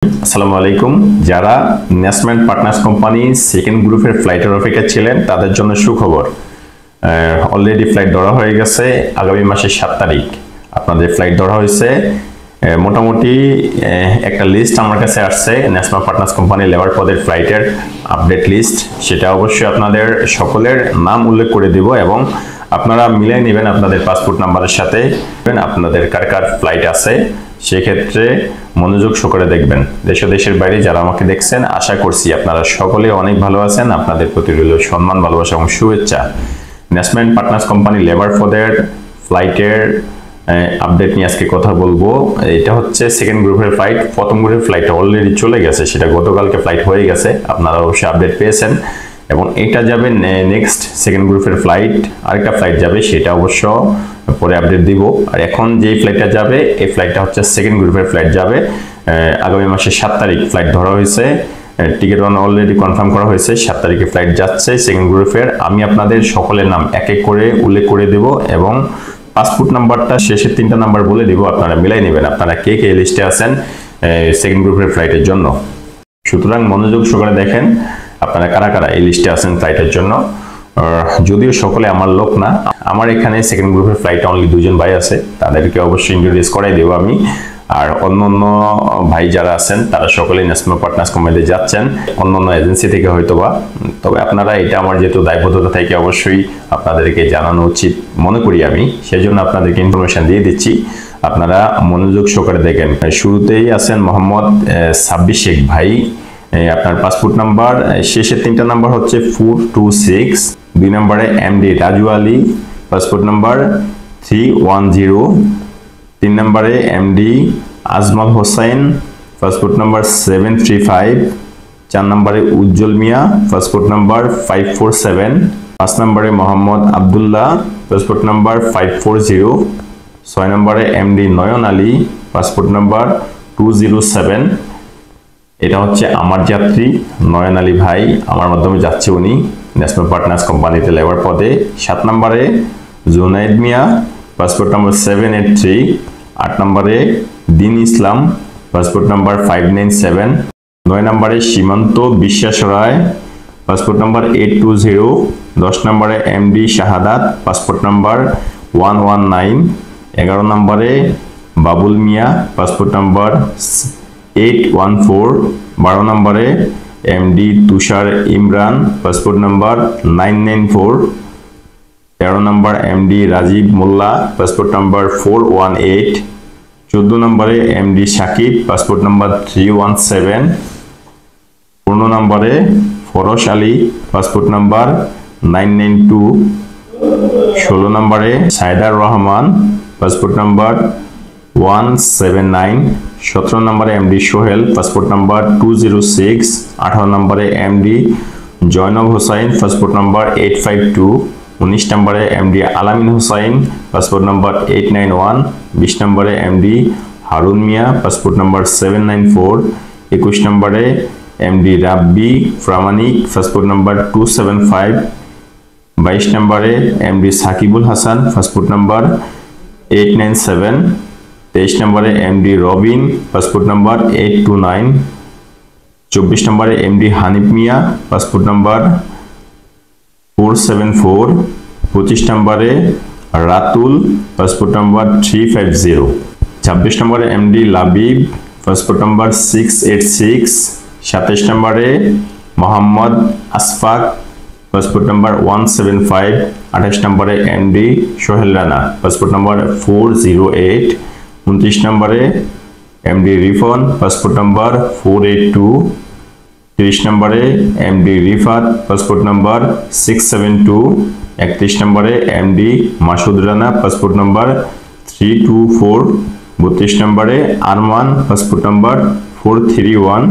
আসসালামু আলাইকুম। যারা ন্যাশনাল পার্টনার্স কোম্পানি সেকেন্ড গ্রুপের ফ্লাইটের অপেক্ষা ছিলেন তাদের জন্য সুখবর। অলরেডি ফ্লাইট ধরা হয়ে গেছে। আগামী মাসের 7 তারিখ আপনাদের ফ্লাইট ধরা হয়েছে। মোটামুটি একটা লিস্ট আমার কাছে আসছে ন্যাশনাল পার্টনার্স কোম্পানি লেবার পদের ফ্লাইটের আপডেট লিস্ট। সেটা অবশ্যই আপনাদের সকলের নাম উল্লেখ করে দিব এবং আপনারা মিলাই নেবেন আপনাদের পাসপোর্ট নাম্বারের সাথে আপনাদের কার কার ফ্লাইট আছে। সেক্ষেত্রে মনোযোগ সহকারে দেখবেন। দেশ ও দেশের বাইরে যারা আমাকে দেখছেন, আশা করছি আপনারা সকলে অনেক ভালো আছেন। আপনাদের প্রতি রইল সম্মান, ভালোবাসা এবং শুভেচ্ছা। ন্যাশনাল পার্টনার্স কোম্পানি লেবার পদের ফ্লাইটের আপডেট নিয়ে আজকে কথা বলবো। এটা হচ্ছে সেকেন্ড গ্রুপের ফ্লাইট। প্রথম গ্রুপের ফ্লাইট অলরেডি চলে গেছে, সেটা গতকালকে ফ্লাইট হয়ে গেছে, আপনারা অবশ্যই আপডেট পেয়েছেন। এবং এটা যাবে নেক্সট সেকেন্ড গ্রুপের ফ্লাইট, আরেকটা ফ্লাইট যাবে, সেটা অবশ্য পরে আপডেট দিব। আর এখন যেই ফ্লাইটটা যাবে এই ফ্লাইটটা হচ্ছে সেকেন্ড গ্রুপের ফ্লাইট যাবে। আগামী মাসের 7 তারিখ ফ্লাইট ধরা হয়েছে। টিকিট অলরেডি কনফার্ম করা হয়েছে। 7 তারিখে ফ্লাইট যাচ্ছে সেকেন্ড গ্রুপের। আমি আপনাদের সকলের নাম এক এক করে উল্লেখ করে দেব এবং পাসপোর্ট নাম্বারটা শেষের 3টা নাম্বার বলে দিব, আপনারা মিলাই নেবেন আপনারা কে কে লিস্টে আছেন সেকেন্ড গ্রুপের ফ্লাইটের জন্য। সুতরাং মনোযোগ সহকারে দেখেন আপনারা কারা কারা এই লিস্টে আছেন ফ্লাইটের জন্য। যদিও সকলে আমার লোক না, আমার এখানে সেকেন্ড গ্রুপের ফ্লাইটে অনলি 2 জন ভাই আছে, তাদেরকে অবশ্যই ইন্ট্রোডিউস করাই দেবো আমি। আর অন্য ভাই যারা আছেন তারা সকলেই ন্যাশনাল পার্টনার্স কোম্পানিতে যাচ্ছেন অন্য এজেন্সি থেকে হয়তোবা। তবে আপনারা এটা আমার যেহেতু দায়বদ্ধতা থেকে অবশ্যই আপনাদেরকে জানানো উচিত মনে করি আমি, সেই জন্য আপনাদেরকে ইনফরমেশন দিয়ে দিচ্ছি। আপনারা মনোযোগ সহকারে দেখেন। শুরুতেই আছেন মোহাম্মদ সাব্বির শেখ ভাই। আপনার পাসপোর্ট নাম্বার শেষের 3টা নাম্বার হচ্ছে 426। 2 নম্বরে MD Raju Ali, passport number 310। 3 নম্বরে MD Ajmal Hossain, passport number 735। 4 নম্বরে উজ্জ্বল মিয়া, পাসপোর্ট নাম্বার 547। 5 নম্বরে মোহাম্মদ আবদুল্লাহ, পাসপোর্ট নাম্বার 540। 6 নম্বরে এমডি নয়ন আলী, পাসপোর্ট নাম্বার 207। এটা হচ্ছে আমার যাত্রী নয়ন আলী ভাই, আমার মাধ্যমে যাচ্ছে উনি ন্যাশনাল পার্টনার্স কোম্পানিতে লেবার পদে। 7 নম্বরে জুনাইদ মিয়া, পাসপোর্ট নাম্বার 783। 8 নম্বরে দিন ইসলাম, পাসপোর্ট নাম্বার 597। 9 নম্বরে সীমান্ত বিশ্বাস রায়, পাসপোর্ট নাম্বার 820। 10 নম্বরে এমডি শাহাদাত, পাসপোর্ট নাম্বার 119। 11 নম্বরে বাবুল মিয়া, পাসপোর্ট নাম্বার 814। 12 নম্বরে এমডি তুষার ইমরান, পাসপোর্ট নাম্বার 994। 13 নম্বর এমডি রাজীব মোল্লা, পাসপোর্ট নাম্বার 418। 14 নম্বরে এমডি সাকিব, পাসপোর্ট নাম্বার 317। 15 নম্বরে ফরশ আলী, পাসপোর্ট নাম্বার 992। 16 নম্বরে সাইদার রহমান, পাসপোর্ট নাম্বার 179। 17 নম্বরে এমডি সোহেল, পাসপোর্ট নাম্বার 206। 18 নম্বরে MD Zainab Hossain, passport number 852। 19 নম্বরে এমডি আলামিন হোসাইন, পাসপোর্ট নাম্বার 891। 20 নম্বরে MD Harun Mia, passport number 794। 21 নম্বরে MD Rabbi Pramanik, passport number 275। 22 নম্বরে MD Sakibul Hasan, passport number 897। 23 নম্বরে এমডি রবিন, পাসপোর্ট নাম্বার 829। 24 নম্বরে এমডি হানিফ মিয়া, পাসপোর্ট নাম্বার 474। 25 নম্বরে রাতুল, পাসপোর্ট নাম্বার 350। 26 নম্বরে এমডি লাবিব, পাসপোর্ট নাম্বার 686। 27 নম্বরে মোহাম্মদ আসফাক, পাসপোর্ট নাম্বার 175। 28 নম্বরে MD Sohel Rana, passport number 408। 29 নম্বরে এমডি রিফন, পাসপোর্ট নাম্বার 482। 30 নম্বরে এমডি রিফাত, পাসপোর্ট নাম্বার 672। 31 নম্বরে MD Masud Rana, passport number 324। 32 নম্বরে আরমান, পাসপোর্ট নাম্বার 431।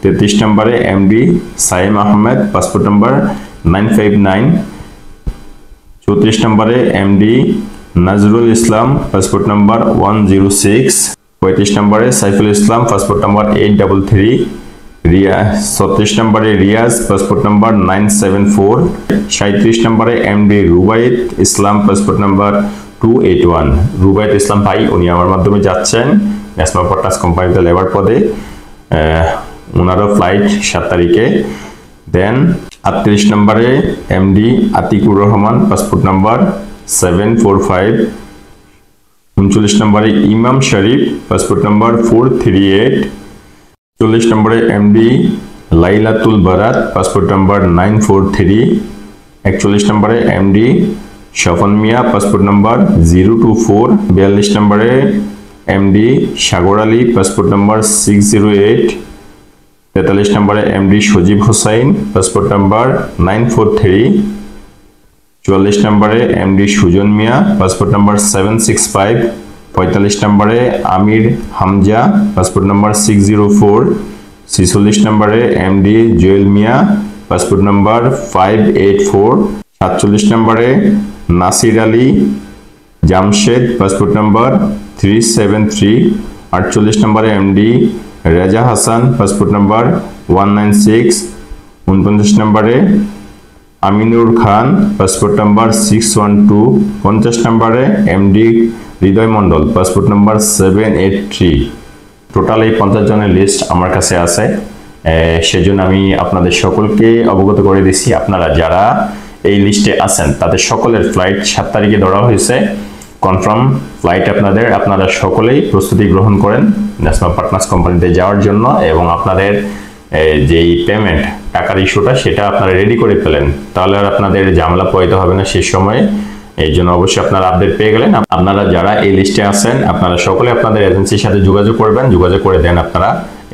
33 নম্বরে MD Saim Ahmed, passport number 959। 34 নম্বরে এমডি নাজরুল ইসলাম, পাসপোর্ট নাম্বার 106। 35 নম্বরে সাইফুল ইসলাম, পাসপোর্ট নাম্বার 833। 36 নম্বরে রিয়াজ, পাসপোর্ট নাম্বার 974। 37 নম্বরে এমডি রুবাইত ইসলাম, পাসপোর্ট নাম্বার 281। রুবাইত ইসলাম ভাই উনি আমার মাধ্যমে যাচ্ছেন ন্যাশনাল পার্টনার্স কোম্পানিতে লেবার পদে। ওনারও ফ্লাইট 7 তারিখে। দেন 38 নম্বরে MD Atikur Rahman, passport number 745। 39 নম্বরে ইমাম শরীফ, পাসপোর্ট নাম্বার 438। 40 নম্বরে এমডি লাইলাতুল বারাত, পাসপোর্ট নাম্বার 943। 41 নম্বরে এমডি স্বপন মিয়া, পাসপোর্ট নাম্বার 024। 42 নম্বরে এমডি সাগর আলী, পাসপোর্ট নাম্বার 608। 43 নম্বরে এমডি সজীব হোসাইন, পাসপোর্ট নাম্বার 943। 44 নম্বরে এমডি সুজন মিয়া, পাসপোর্ট নাম্বার 765। 45 নম্বরে আমির হামজা, পাসপোর্ট নাম্বার 604। 46 নম্বরে এমডি জুয়েল মিয়া, পাসপোর্ট নাম্বার 584। 47 নম্বরে নাসির আলী জামশেদ, পাসপোর্ট নাম্বার 373। 48 নম্বরে MD Reza Hasan, passport number 196। 49 নম্বরে আমিনুর খান, পাসপোর্ট নাম্বার 612। 50 নম্বরে এমডি হৃদয় মণ্ডল, পাসপোর্ট নাম্বার 783। টোটাল এই 50 জনের লিস্ট আমার কাছে আছে, সেজন্য আমি আপনাদের সকলকে অবগত করে দিচ্ছি। আপনারা যারা এই লিস্টে আছেন তাদের সকলের ফ্লাইট 7 তারিখে ধরা হয়েছে, কনফার্ম ফ্লাইট আপনাদের। আপনারা সকলেই প্রস্তুতি গ্রহণ করেন ন্যাশনাল পার্টনার্স কোম্পানিতে যাওয়ার জন্য, এবং আপনাদের যেই পেমেন্ট টাকার ইস্যুটা সেটা আপনারা রেডি করে ফেলেন, তাহলে আর আপনাদের ঝামেলা পোহাইতে হবে না সেই সময়। এই জন্য অবশ্যই আপনারা আপডেট পেয়ে গেলেন। আপনারা যারা এই লিস্টে আছেন আপনারা সকলে আপনাদের এজেন্সির সাথে যোগাযোগ করবেন, যোগাযোগ করে দেন আপনারা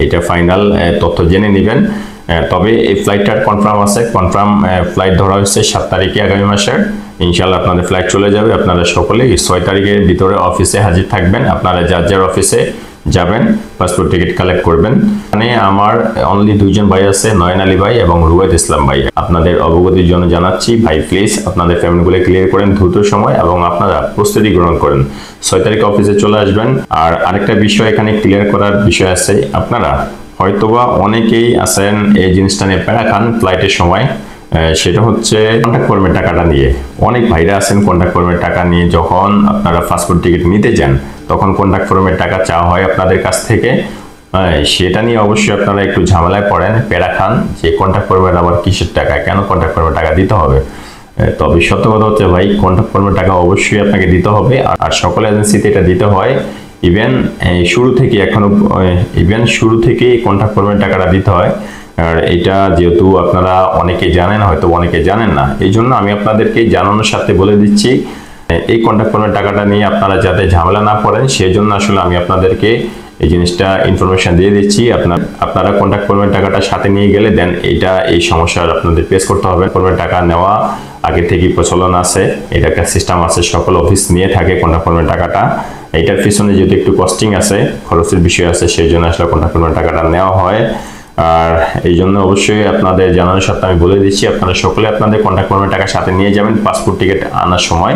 এটা ফাইনাল তথ্য জেনে নেবেন। তবে এই ফ্লাইটটার কনফার্ম আছে, কনফার্ম ফ্লাইট ধরা হচ্ছে 7 তারিখে আগামী মাসের। ইনশাল্লাহ আপনাদের ফ্লাইট চলে যাবে। আপনারা সকলেই 6 তারিখের ভিতরে অফিসে হাজির থাকবেন। আপনারা যার যার অফিসে যাবেন, পাসপোর্ট টিকিট কালেক্ট করবেন। মানে আমার অনলি 2 জন ভাই আছে, নয়ন আলী ভাই এবং রুবাইদ ইসলাম ভাই। আপনাদের অবগতির জন্য জানাচ্ছি, ভাই প্লিজ আপনাদের ফ্যামিলিগুলো ক্লিয়ার করেন দ্রুত সময়, এবং আপনারা প্রস্তুতি গ্রহণ করেন। 6 তারিখে অফিসে চলে আসবেন। আর আরেকটা বিষয় এখানে ক্লিয়ার করার বিষয় আছে, আপনারা হয়তোবা অনেকেই আছেন এই জিনিসটা নিয়ে প্যারা খান ফ্লাইটের সময়, সেটা হচ্ছে কন্ট্যাক্ট ফর্মের টাকাটা নিয়ে। অনেক ভাইরা আছেন কন্ট্যাক্ট ফর্মের টাকা নিয়ে, যখন আপনারা পাসপোর্ট টিকিট নিতে যান তখন কন্ট্যাক্ট ফর্মের টাকা চাওয়া হয় আপনাদের কাছ থেকে। সেটা নিয়ে অবশ্যই আপনারা একটু ঝামেলায় পড়েন, প্যারা খান যে কন্ট্যাক্ট ফর্মের আবার কিসের টাকা, কেন কন্ট্যাক্ট ফর্মের টাকা দিতে হবে। তবে সত্য কথা হচ্ছে ভাই, কন্ট্যাক্ট ফর্মের টাকা অবশ্যই আপনাকে দিতে হবে, আর সকল এজেন্সিতে এটা দিতে হয়। ইভেন শুরু থেকে কন্ট্যাক্ট ফর্মের টাকাটা দিতে হয়। আর এটা যেহেতু আপনারা অনেকে জানেন, হয়তো অনেকে জানেন না, এই জন্য আমি আপনাদেরকে জানানোর সাথে বলে দিচ্ছি, এই কন্ট্যাক্ট ফর্মের টাকাটা নিয়ে আপনারা যাতে ঝামেলা না পড়েন সেই জন্য আসলে আমি আপনাদেরকে এই জিনিসটা ইনফরমেশন দিয়ে দিচ্ছি। আপনারা কন্ট্যাক্ট ফর্মের টাকাটা সাথে নিয়ে গেলে দেন এই সমস্যার আপনাদের ফেস করতে হবে। ফর্মের টাকা নেওয়া আগে থেকেই প্রচলন আছে, এটা একটা সিস্টেম আছে, সকল অফিস নিয়ে থাকে কন্ট্যাক্ট ফর্মের টাকাটা। এইটার পিছনে যেহেতু একটু কস্টিং আছে, খরচের বিষয় আছে, সেই জন্য আসলে কন্ট্যাক্ট ফর্মের টাকাটা নেওয়া হয়। আর এই জন্য অবশ্যই আপনাদের জানানোর সাথে আমি বলে দিচ্ছি, আপনারা সকলে আপনাদের কন্ট্যাক্ট ফর্মের টাকা সাথে নিয়ে যাবেন পাসপোর্ট টিকিট আনার সময়,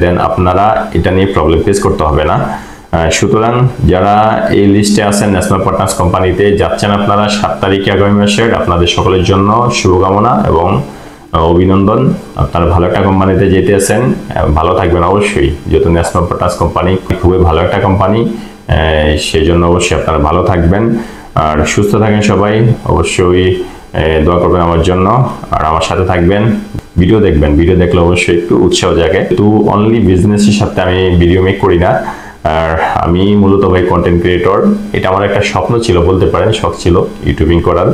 দেন আপনারা এটা নিয়ে প্রবলেম ফেস করতে হবে না। সুতরাং যারা এই লিস্টে আছেন ন্যাশনাল পার্টনার্স কোম্পানিতে যাচ্ছেন আপনারা 7 তারিখে আগামী মাসের, আপনাদের সকলের জন্য শুভকামনা এবং অভিনন্দন। আপনারা ভালো একটা কোম্পানিতে যেতে আছেন, ভালো থাকবেন অবশ্যই, যেহেতু ন্যাশনাল পার্টনার্স কোম্পানি খুবই ভালো একটা কোম্পানি, সেই জন্য অবশ্যই আপনারা ভালো থাকবেন আর সুস্থ থাকেন সবাই। অবশ্যই দোয়া করবেন আমার জন্য আর আমার সাথে থাকবেন, ভিডিও দেখবেন, ভিডিও দেখলে অবশ্যই একটু উৎসাহ জাগে। তো অনলি বিজনেসের সাথে আমি ভিডিও মেক করি না, আর আমি মূলত ভাই কন্টেন্ট ক্রিয়েটর। এটা আমার একটা স্বপ্ন ছিল বলতে পারেন, শখ ছিল ইউটিউবিং করার,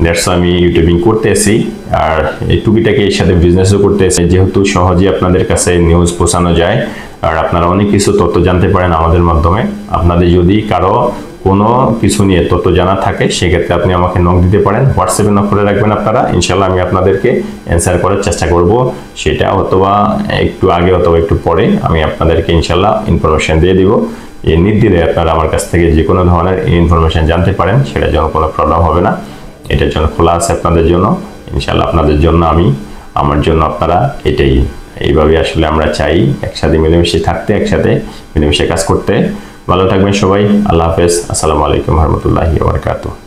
দ্যাটস আমি ইউটিউবিং করতেছি আর এই টুকিটাকে এর সাথে বিজনেসও করতেছি, যেহেতু সহজে আপনাদের কাছে নিউজ পৌঁছানো যায় আর আপনারা অনেক কিছু তথ্য জানতে পারেন আমাদের মাধ্যমে। আপনাদের যদি কারো কোনো কিছু নিয়ে তথ্য জানা থাকে সেক্ষেত্রে আপনি আমাকে নক দিতে পারেন, হোয়াটসঅ্যাপে নক করে রাখবেন আপনারা, ইনশাল্লাহ আমি আপনাদেরকে অ্যান্সার করার চেষ্টা করব। সেটা অথবা একটু আগে অথবা একটু পরে আমি আপনাদেরকে ইনশাল্লাহ ইনফরমেশন দিয়ে দিব। এই নির্দ্বিধায় আপনারা আমার কাছ থেকে যে কোনো ধরনের ইনফরমেশন জানতে পারেন, সেটার জন্য কোনো প্রবলেম হবে না। এটার জন্য খোলা আছে আপনাদের জন্য, ইনশাল্লাহ আপনাদের জন্য আমি, আমার জন্য আপনারা, এটাই এইভাবে আসলে আমরা চাই একসাথে মিলেমিশে থাকতে, একসাথে মিলেমিশে কাজ করতে। ভালো থাকবেন সবাই, আল্লাহ হাফেজ, আসসালামু আলাইকুম রহমতুল্লাহি ওয়া বারাকাতুহু।